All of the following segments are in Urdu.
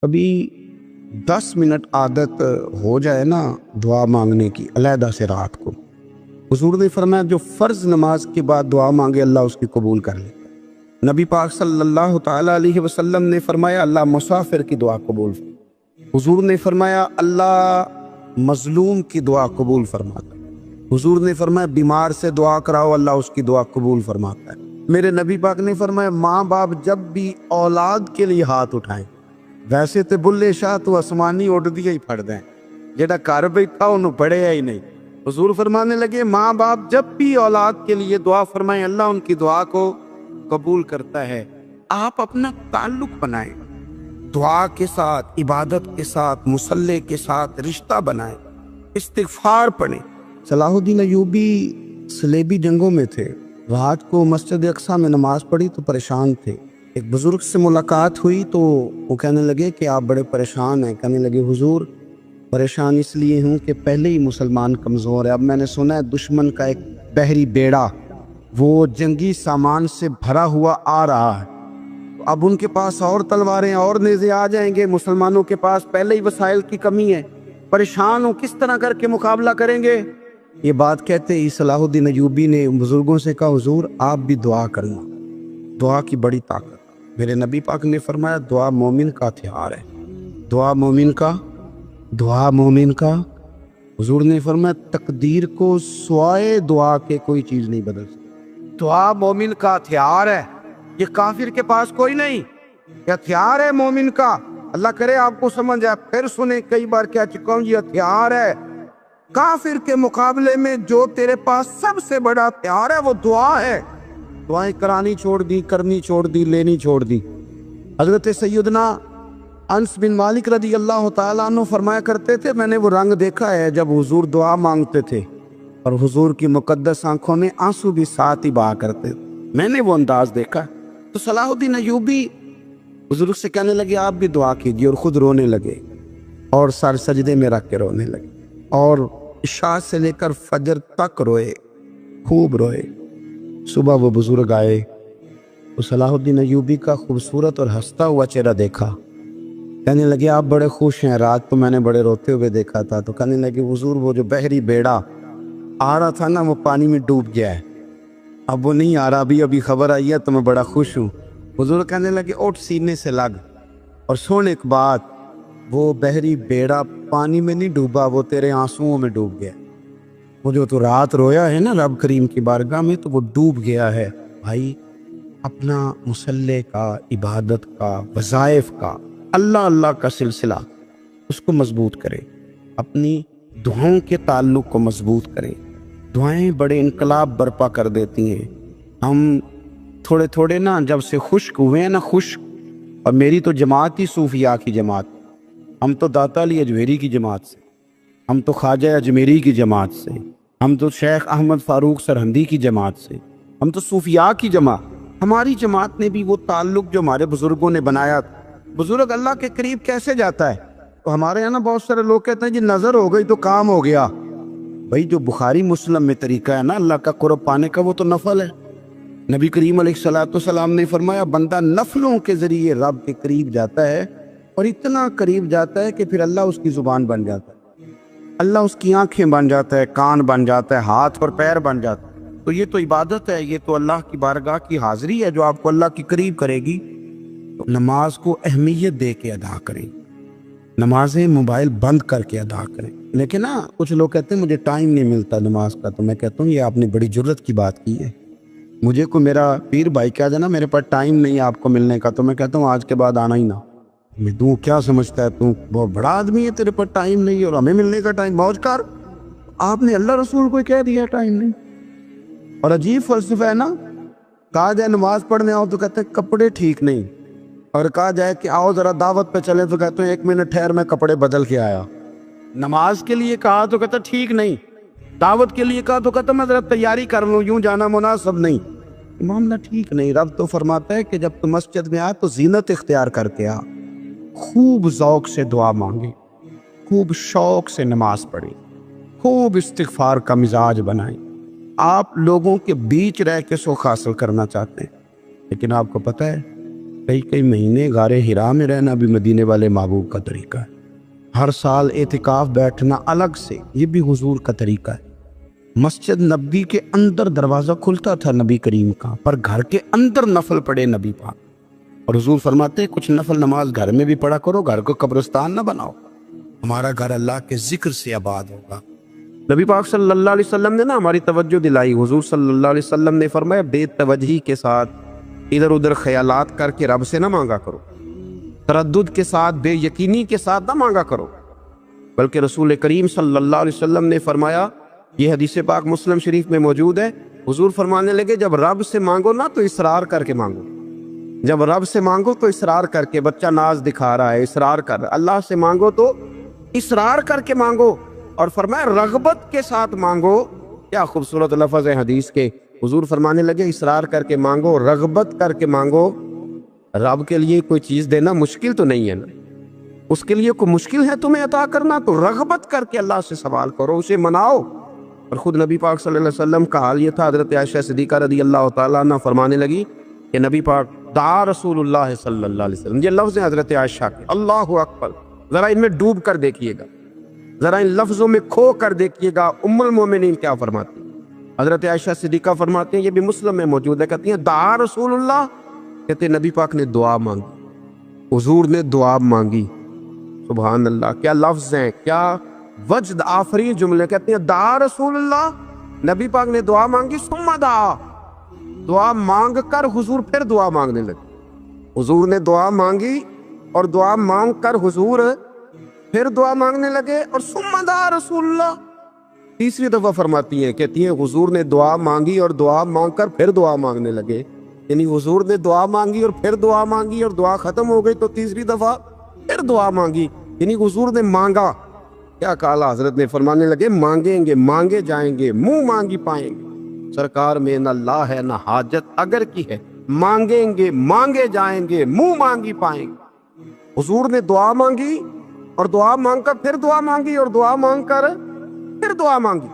کبھی 10 منٹ عادت ہو جائے نا دعا مانگنے کی علیحدہ سے رات کو، حضور نے فرمایا جو فرض نماز کے بعد دعا مانگے اللہ اس کی قبول کر لے۔ نبی پاک صلی اللہ تعالیٰ علیہ وسلم نے فرمایا اللہ مسافر کی دعا قبول فرماتا۔ حضور نے فرمایا اللہ مظلوم کی دعا قبول فرماتا ہے۔ حضور نے فرمایا بیمار سے دعا کراؤ اللہ اس کی دعا قبول فرماتا ہے۔ میرے نبی پاک نے فرمایا ماں باپ جب بھی اولاد کے لیے ہاتھ اٹھائیں، ویسے تو بلے شاہ تو آسمانی اڑ دیا ہی پھڑ دیں، جڑا گھر بیٹھا انہوں پڑھیا ہی نہیں۔ حضور فرمانے لگے ماں باپ جب بھی اولاد کے لیے دعا فرمائیں اللہ ان کی دعا کو قبول کرتا ہے۔ آپ اپنا تعلق بنائیں، دعا کے ساتھ، عبادت کے ساتھ، مصلی کے ساتھ رشتہ بنائیں، استغفار پڑھیں۔ صلاح الدین ایوبی صلیبی جنگوں میں تھے، رات کو مسجد اقصی میں نماز پڑھی تو پریشان تھے۔ ایک بزرگ سے ملاقات ہوئی تو وہ کہنے لگے کہ آپ بڑے پریشان ہیں۔ کہنے لگے حضور پریشان اس لیے ہوں کہ پہلے ہی مسلمان کمزور ہے، اب میں نے سنا ہے دشمن کا ایک بحری بیڑا وہ جنگی سامان سے بھرا ہوا آ رہا ہے، اب ان کے پاس اور تلواریں اور نیزے آ جائیں گے، مسلمانوں کے پاس پہلے ہی وسائل کی کمی ہے، پریشان ہوں کس طرح کر کے مقابلہ کریں گے۔ یہ بات کہتے ہی صلاح الدین ایوبی نے بزرگوں سے کہا حضور آپ بھی دعا کرنا، دعا کی بڑی طاقت۔ میرے نبی پاک نے فرمایا دعا مومن کا ہتھیار ہے، دعا مومن کا حضور نے فرمایا تقدیر کو سوائے دعا کے کوئی چیز نہیں بدل سکتی۔ دعا مومن کا ہتھیار ہے، یہ کافر کے پاس کوئی نہیں، یہ ہتھیار ہے مومن کا۔ اللہ کرے آپ کو سمجھ آئے، پھر سنیں کئی بار کہہ چکا ہوں یہ ہتھیار ہے۔ کافر کے مقابلے میں جو تیرے پاس سب سے بڑا ہتھیار ہے وہ دعا ہے۔ دعائیں کرانی چھوڑ دی، کرنی چھوڑ دی، لینی چھوڑ دی۔ حضرت سیدنا انس بن مالک رضی اللہ تعالیٰ عنہ فرمایا کرتے تھے میں نے وہ رنگ دیکھا ہے جب حضور دعا مانگتے تھے اور حضور کی مقدس آنکھوں میں آنسو بھی ساتھ ہی بہا کرتے، میں نے وہ انداز دیکھا۔ تو صلاح الدین ایوبی بزرگ سے کہنے لگے آپ بھی دعا کیجیے، اور خود رونے لگے اور سر سجدے میں رکھ کے رونے لگے، اور عشاء سے لے کر فجر تک روئے، خوب روئے۔ صبح وہ بزرگ آئے، وہ صلاح الدین ایوبی کا خوبصورت اور ہنستا ہوا چہرہ دیکھا، کہنے لگے آپ بڑے خوش ہیں، رات کو میں نے بڑے روتے ہوئے دیکھا تھا۔ تو کہنے لگے حضور وہ جو بحری بیڑا آ رہا تھا نا وہ پانی میں ڈوب گیا ہے، اب وہ نہیں آ رہا، ابھی خبر آئی ہے تو میں بڑا خوش ہوں۔ حضور کہنے لگے اٹھ سینے سے لگ، اور سن ایک بات، وہ بحری بیڑا پانی میں نہیں ڈوبا، وہ تیرے آنسوؤں میں ڈوب گیا۔ وہ جو تو رات رویا ہے نا رب کریم کی بارگاہ میں تو وہ ڈوب گیا ہے۔ بھائی اپنا مصلی کا، عبادت کا، وظائف کا، اللہ کا سلسلہ اس کو مضبوط کرے، اپنی دعاؤں کے تعلق کو مضبوط کرے۔ دعائیں بڑے انقلاب برپا کر دیتی ہیں۔ ہم تھوڑے تھوڑے نا جب سے خشک ہوئے ہیں نا، خشک، اور میری تو جماعت ہی صوفیاء کی جماعت، ہم تو داتا علی اجمیری کی جماعت سے، ہم تو خواجہ اجمیری کی جماعت سے، ہم تو شیخ احمد فاروق سرہندی کی جماعت سے، ہم تو صوفیاء کی جماعت۔ ہماری جماعت نے بھی وہ تعلق جو ہمارے بزرگوں نے بنایا تھا۔ بزرگ اللہ کے قریب کیسے جاتا ہے؟ تو ہمارے یہاں نا بہت سارے لوگ کہتے ہیں جی نظر ہو گئی تو کام ہو گیا۔ بھائی جو بخاری مسلم میں طریقہ ہے نا اللہ کا قرب پانے کا وہ تو نفل ہے۔ نبی کریم علیہ السلام نے فرمایا بندہ نفلوں کے ذریعے رب کے قریب جاتا ہے، اور اتنا قریب جاتا ہے کہ پھر اللہ اس کی زبان بن جاتا ہے، اللہ اس کی آنکھیں بن جاتا ہے، کان بن جاتا ہے، ہاتھ اور پیر بن جاتا ہے۔ تو یہ تو عبادت ہے، یہ تو اللہ کی بارگاہ کی حاضری ہے جو آپ کو اللہ کے قریب کرے گی۔ تو نماز کو اہمیت دے کے ادا کریں، نمازیں موبائل بند کر کے ادا کریں۔ لیکن نا کچھ لوگ کہتے ہیں مجھے ٹائم نہیں ملتا نماز کا، تو میں کہتا ہوں یہ آپ نے بڑی جرت کی بات کی ہے۔ مجھے کو میرا پیر بھائی کہہ دینا میرے پاس ٹائم نہیں ہے آپ کو ملنے کا، تو میں کہتا ہوں آج کے بعد آنا ہی نہ۔ میں دوں کیا سمجھتا ہے تو بہت بڑا آدمی ہے، تیرے پاس ٹائم نہیں اور ہمیں ملنے کا ٹائم، موج کر۔ آپ نے اللہ رسول کو کہہ دیا ٹائم نہیں۔ اور عجیب فلسفہ ہے نا، کہا جائے نماز پڑھنے آؤ تو کہتے ہیں کپڑے ٹھیک نہیں، اور کہا جائے کہ آؤ ذرا دعوت پہ چلے تو کہتے ہیں 1 منٹ ٹھہر میں کپڑے بدل کے آیا۔ نماز کے لیے کہا تو کہتا ٹھیک نہیں، دعوت کے لیے کہا تو کہتا میں ذرا تیاری کر لوں، یوں جانا مناسب نہیں۔ معاملہ ٹھیک نہیں۔ رب تو فرماتا ہے کہ جب تم مسجد میں آ تو زینت اختیار کر کے آ، خوب ذوق سے دعا مانگے، خوب شوق سے نماز پڑھیں، خوب استغفار کا مزاج بنائیں۔ آپ لوگوں کے بیچ رہ کے سکھ حاصل کرنا چاہتے ہیں، لیکن آپ کو پتہ ہے کئی کئی مہینے غار ہرا میں رہنا بھی مدینے والے محبوب کا طریقہ ہے۔ ہر سال اعتکاف بیٹھنا الگ سے، یہ بھی حضور کا طریقہ ہے۔ مسجد نبی کے اندر دروازہ کھلتا تھا نبی کریم کا، پر گھر کے اندر نفل پڑھے نبی پاک، اور حضور فرماتے کچھ نفل نماز گھر میں بھی پڑھا کرو، گھر کو قبرستان نہ بناؤ، ہمارا گھر اللہ کے ذکر سے آباد ہوگا۔ نبی پاک صلی اللہ علیہ وسلم نے ہماری توجہ دلائی۔ حضور صلی اللہ علیہ وسلم نے فرمایا بے توجہی کے ساتھ ادھر ادھر خیالات کر کے رب سے نہ مانگا کرو، تردد کے ساتھ بے یقینی کے ساتھ نہ مانگا کرو، بلکہ رسول کریم صلی اللہ علیہ وسلم نے فرمایا، یہ حدیث پاک مسلم شریف میں موجود ہے، حضور فرمانے لگے جب رب سے مانگو نا تو اصرار کر کے مانگو، جب رب سے مانگو تو اصرار کر کے، بچہ ناز دکھا رہا ہے اصرار کر رہا ہے، اللہ سے مانگو تو اصرار کر کے مانگو، اور فرمایا رغبت کے ساتھ مانگو۔ کیا خوبصورت لفظ ہے حدیث کے، حضور فرمانے لگے اصرار کر کے مانگو، رغبت کر کے مانگو۔ رب کے لیے کوئی چیز دینا مشکل تو نہیں ہے نا، اس کے لیے کوئی مشکل ہے تمہیں عطا کرنا، تو رغبت کر کے اللہ سے سوال کرو، اسے مناؤ۔ اور خود نبی پاک صلی اللہ علیہ وسلم کا حال یہ تھا، حضرت عائشہ صدیقہ رضی اللہ تعالیٰ عنہ فرمانے لگی کہ نبی پاک دعا رسول اللہ صلی اللہ علیہ وسلم، یہ لفظ ہے حضرت عائشہ کے، اللہ اکبر، ذرا ان میں ڈوب کر دیکھیے گا، ذرا ان لفظوں میں کھو کر دیکھیے گا ام المومنین کیا فرماتی ہیں۔ حضرت عائشہ صدیقہ فرماتے ہیں، یہ بھی مسلم میں موجود ہے، کہتی ہیں دعا رسول اللہ، کہتے ہیں نبی پاک نے دعا مانگی، حضور نے دعا مانگی۔ سبحان اللہ، کیا لفظ ہیں، کیا وجد آفرین جملے، کہتے ہیں دعا رسول اللہ، نبی پاک نے دعا مانگی، ثم دعا، دعا مانگ کر حضور پھر دعا مانگنے لگے، حضور نے دعا مانگی اور دعا مانگ کر حضور پھر دعا مانگنے لگے، اور ثم دعا رسول اللہ، تیسری دفعہ فرماتی ہیں، کہتی ہیں حضور نے دعا مانگی اور دعا مانگ کر پھر دعا مانگنے لگے، یعنی حضور نے دعا مانگی اور پھر دعا مانگی، اور دعا ختم ہو گئی تو تیسری دفعہ پھر دعا مانگی، یعنی حضور نے مانگا۔ کیا کہا حضرت نے، فرمانے لگے مانگیں گے مانگے جائیں گے، منہ مانگی پائیں گے، سرکار میں نہ لا ہے نہ حاجت اگر کی ہے، مانگیں گے مانگے جائیں گے، منہ مانگی پائیں گے۔ حضور نے دعا مانگی اور دعا مانگ کر پھر دعا مانگی، اور دعا مانگ کر پھر دعا مانگی۔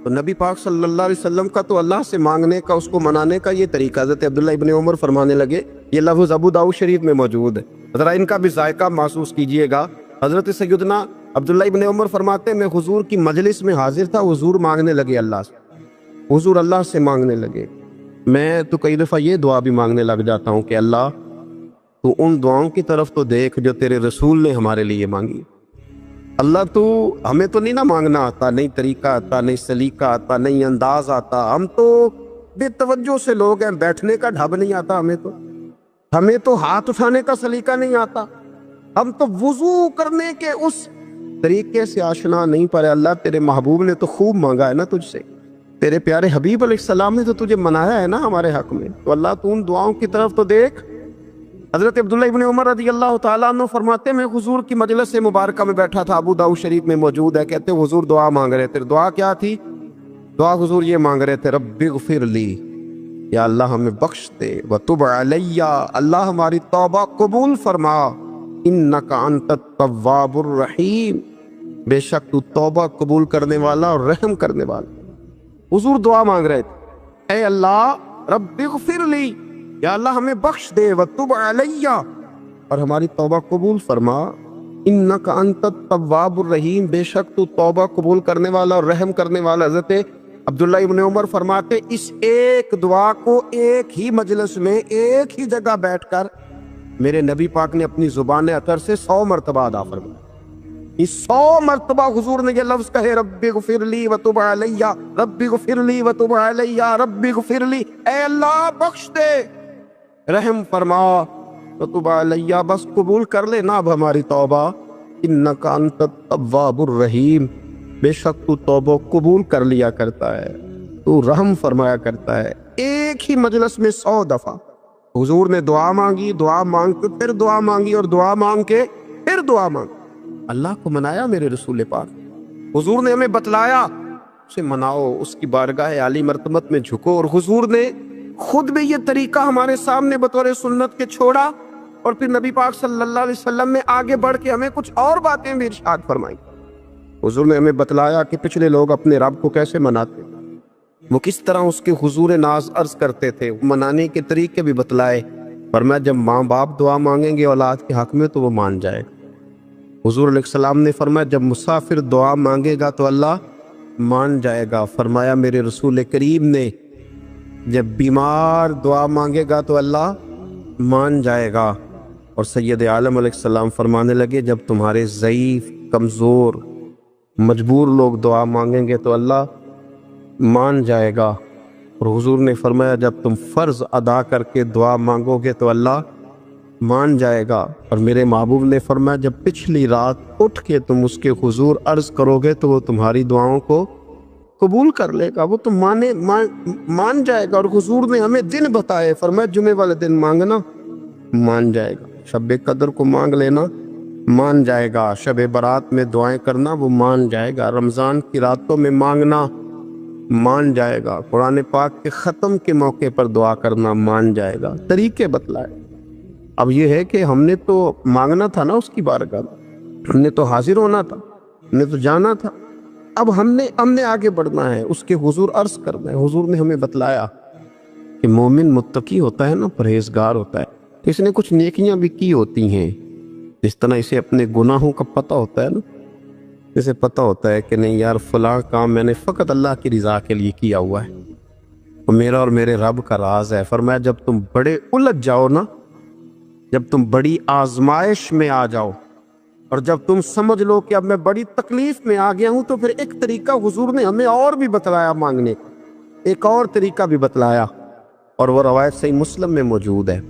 تو نبی پاک صلی اللہ علیہ وسلم کا تو اللہ سے مانگنے کا، اس کو منانے کا یہ طریقہ۔ حضرت عبداللہ ابن عمر فرمانے لگے، یہ لفظ ابو داؤد شریف میں موجود ہے، ذرا ان کا بھی ذائقہ محسوس کیجئے گا۔ حضرت سیدنا عبداللہ ابن عمر فرماتے ہیں، میں حضور کی مجلس میں حاضر تھا، حضور مانگنے لگے اللہ سے، حضور اللہ سے مانگنے لگے۔ میں تو کئی دفعہ یہ دعا بھی مانگنے لگ جاتا ہوں کہ اللہ تو ان دعاؤں کی طرف تو دیکھ جو تیرے رسول نے ہمارے لیے مانگی۔ اللہ تو ہمیں تو نہیں نہ مانگنا آتا، نہیں طریقہ آتا، نہیں سلیقہ آتا، نہیں انداز آتا، ہم تو بے توجہ سے لوگ ہیں، بیٹھنے کا ڈھب نہیں آتا، ہمیں تو ہاتھ اٹھانے کا سلیقہ نہیں آتا، ہم تو وضو کرنے کے اس طریقے سے آشنا نہیں، پر اللہ تیرے محبوب نے تو خوب مانگا ہے نا تجھ سے، تیرے پیارے حبیب علیہ السلام نے تو تجھے منایا ہے نا ہمارے حق میں، تو اللہ تو ان دعاؤں کی طرف تو دیکھ۔ حضرت عبداللہ ابن عمر رضی اللہ تعالیٰ عنہ فرماتے ہیں، میں حضور کی مجلس مبارکہ میں بیٹھا تھا، ابو داؤد شریف میں موجود ہے، کہتے ہیں حضور دعا مانگ رہے تھے۔ دعا کیا تھی؟ دعا حضور یہ مانگ رہے تھے، رب اغفر لی، یا اللہ ہمیں بخش دے، وتب علی، اللہ ہماری توبہ قبول فرما، انک انت التواب الرحیم، بے شک تو توبہ قبول کرنے والا اور رحم کرنے والا۔ حضور دعا مانگ رہے تھے، اے اللہ رب اغفر لی، یا اللہ ہمیں بخش دے، وتب علی، اور ہماری توبہ قبول فرما، انک انت التواب الرحیم، بے شک تو توبہ قبول کرنے والا اور رحم کرنے والا۔ حضرت عبداللہ ابن عمر فرماتے، اس ایک دعا کو ایک ہی مجلس میں ایک ہی جگہ بیٹھ کر میرے نبی پاک نے اپنی زبان اطہر سے 100 مرتبہ ادا فرمایا۔ اس 100 مرتبہ حضور نے یہ لفظ کہے، رب اغفر لی وتب علی، رب اغفر لی وتب علی، رب اغفر لی، اے اللہ بخش دے، رحم فرما، وتب علی، بس قبول کر لے نا اب ہماری توبہ، انک انت التواب الرحیم، بے شک تو توبہ قبول کر لیا کرتا ہے، تو رحم فرمایا کرتا ہے۔ ایک ہی مجلس میں 100 دفعہ حضور نے دعا مانگی، دعا مانگ کے پھر دعا مانگی، اور دعا مانگ کے پھر دعا مانگی۔ اللہ کو منایا میرے رسول پاک، حضور نے ہمیں بتلایا، اسے مناؤ، اس کی بارگاہ عالی مرتبت میں جھکو، اور حضور نے خود بھی یہ طریقہ ہمارے سامنے بطور سنت کے چھوڑا، اور پھر نبی پاک صلی اللہ علیہ وسلم نے آگے بڑھ کے ہمیں کچھ اور باتیں بھی ارشاد فرمائی۔ حضور نے ہمیں بتلایا کہ پچھلے لوگ اپنے رب کو کیسے مناتے، وہ کس طرح اس کے حضور ناز عرض کرتے تھے، منانے کے طریقے بھی بتلائے، فرمایا جب ماں باپ دعا مانگیں گے اولاد کے حق میں تو وہ مان جائے گا۔ حضور علیہ السلام نے فرمایا جب مسافر دعا مانگے گا تو اللہ مان جائے گا۔ فرمایا میرے رسول کریم نے جب بیمار دعا مانگے گا تو اللہ مان جائے گا۔ اور سید عالم علیہ السلام فرمانے لگے جب تمہارے ضعیف، کمزور، مجبور لوگ دعا مانگیں گے تو اللہ مان جائے گا۔ اور حضور نے فرمایا جب تم فرض ادا کر کے دعا مانگو گے تو اللہ مان جائے گا۔ اور میرے محبوب نے فرمایا جب پچھلی رات اٹھ کے تم اس کے حضور عرض کرو گے تو وہ تمہاری دعاؤں کو قبول کر لے گا، وہ تم مان جائے گا۔ اور حضور نے ہمیں دن بتائے، فرمایا جمعے والے دن مانگنا مان جائے گا، شب قدر کو مانگ لینا مان جائے گا، شب برات میں دعائیں کرنا وہ مان جائے گا، رمضان کی راتوں میں مانگنا مان جائے گا، قرآن پاک کے ختم کے موقع پر دعا کرنا مان جائے گا۔ طریقے بتلائے۔ اب یہ ہے کہ ہم نے تو مانگنا تھا نا اس کی بارگاہ میں، ہم نے تو حاضر ہونا تھا، ہم نے تو جانا تھا، اب ہم نے آگے بڑھنا ہے، اس کے حضور عرض کرنا ہے۔ حضور نے ہمیں بتلایا کہ مومن متقی ہوتا ہے نا، پرہیزگار ہوتا ہے، اس نے کچھ نیکیاں بھی کی ہوتی ہیں، جس طرح اسے اپنے گناہوں کا پتہ ہوتا ہے نا، اسے پتہ ہوتا ہے کہ نہیں یار فلاں کام میں نے فقط اللہ کی رضا کے لیے کیا ہوا ہے، وہ میرا اور میرے رب کا راز ہے۔ فرمایا جب تم بڑے الجھ جاؤ نا، جب تم بڑی آزمائش میں آ جاؤ اور جب تم سمجھ لو کہ اب میں بڑی تکلیف میں آ گیا ہوں، تو پھر ایک طریقہ حضور نے ہمیں اور بھی بتلایا مانگنے کا، ایک اور طریقہ بھی بتلایا، اور وہ روایت صحیح مسلم میں موجود ہے۔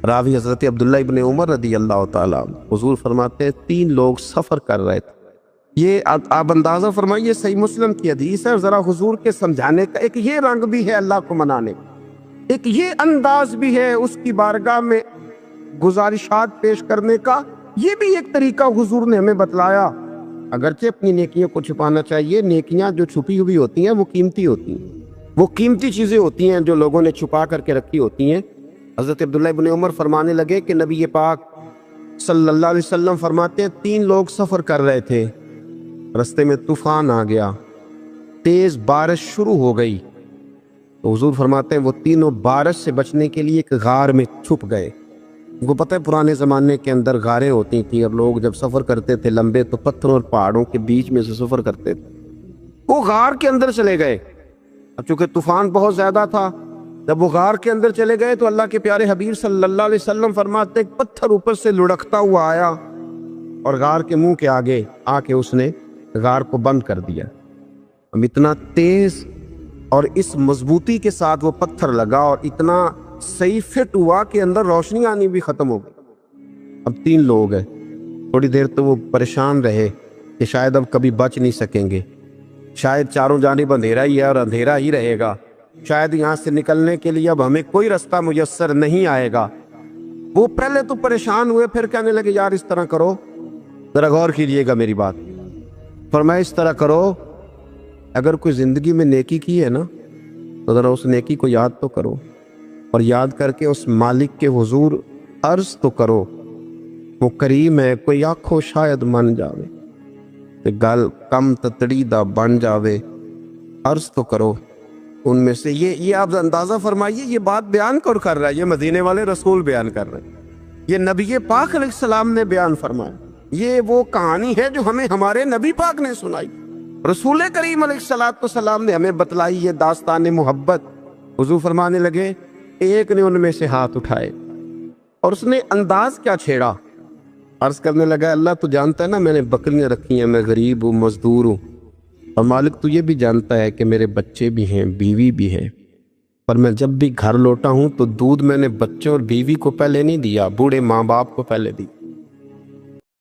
راوی حضرت عبداللہ ابن عمر رضی اللہ تعالیٰ عنہ، حضور فرماتے ہیں 3 لوگ سفر کر رہے تھے، یہ آپ اندازہ فرمائیے صحیح مسلم کی حدیث ہے، اور ذرا حضور کے سمجھانے کا ایک یہ رنگ بھی ہے اللہ کو منانے کا، ایک یہ انداز بھی ہے اس کی بارگاہ میں گزارشات پیش کرنے کا، یہ بھی ایک طریقہ حضور نے ہمیں بتلایا۔ اگرچہ اپنی نیکیوں کو چھپانا چاہیے، نیکیاں جو چھپی ہوئی ہوتی ہیں وہ قیمتی ہوتی ہیں، وہ قیمتی چیزیں ہوتی ہیں جو لوگوں نے چھپا کر کے رکھی ہوتی ہیں۔ حضرت عبداللہ ابن عمر فرمانے لگے کہ نبی پاک صلی اللہ علیہ وسلم فرماتے ہیں 3 لوگ سفر کر رہے تھے، رستے میں طوفان آ گیا، تیز بارش شروع ہو گئی، تو حضور فرماتے ہیں وہ تینوں بارش سے بچنے کے لیے ایک غار میں چھپ گئے۔ ان کو پتہ ہے پرانے زمانے کے اندر غاریں ہوتی تھیں، اور لوگ جب سفر کرتے تھے لمبے تو پتھروں اور پہاڑوں کے بیچ میں سے سفر کرتے تھے، وہ غار کے اندر چلے گئے۔ اب چونکہ طوفان بہت زیادہ تھا، جب وہ غار کے اندر چلے گئے تو اللہ کے پیارے حبیب صلی اللہ علیہ وسلم فرماتے ہیں ایک پتھر اوپر سے لڑکتا ہوا آیا اور غار کے منہ کے آگے آ کے اس نے غار کو بند کر دیا۔ اب اتنا تیز اور اس مضبوطی کے ساتھ وہ پتھر لگا اور اتنا صحیح فٹ ہوا کہ اندر روشنی آنی بھی ختم ہو گئی۔ اب 3 لوگ ہیں، تھوڑی دیر تو وہ پریشان رہے کہ شاید اب کبھی بچ نہیں سکیں گے، شاید چاروں جانب اندھیرا ہی ہے اور اندھیرا ہی رہے گا، شاید یہاں سے نکلنے کے لیے اب ہمیں کوئی رستہ میسر نہیں آئے گا۔ وہ پہلے تو پریشان ہوئے، پھر کہنے لگے یار اس طرح کرو، ذرا غور کیجیے گا میری بات، فرمایا اس طرح کرو، اگر کوئی زندگی میں نیکی کی ہے نا تو ذرا اس نیکی کو یاد تو کرو، اور یاد کر کے اس مالک کے حضور عرض تو کرو، وہ کریم ہے، کوئی آنکھوں شاید من جاوے تے گل کم تتڑی دا بن جاوے، عرض تو کرو۔ ان میں سے یہ آپ اندازہ فرمائیے، یہ بات بیان کر رہا ہے، یہ مدینے والے رسول بیان کر رہے ہیں، یہ نبی پاک علیہ السلام نے بیان فرمایا، یہ وہ کہانی ہے جو ہمیں ہمارے نبی پاک نے سنائی، رسول کریم علیہ السلام نے ہمیں بتلائی، یہ داستان محبت۔ حضور فرمانے لگے ایک نے ان میں سے ہاتھ اٹھائے اور اس نے انداز کیا چھیڑا، عرض کرنے لگا اللہ تو جانتا ہے نا میں نے بکریاں رکھی ہیں، میں غریب ہوں، مزدور ہوں، اور مالک تو یہ بھی جانتا ہے کہ میرے بچے بھی ہیں، بیوی بھی ہے، پر میں جب بھی گھر لوٹا ہوں تو دودھ میں نے بچوں اور بیوی کو پہلے نہیں دیا، بوڑھے ماں باپ کو پہلے دی۔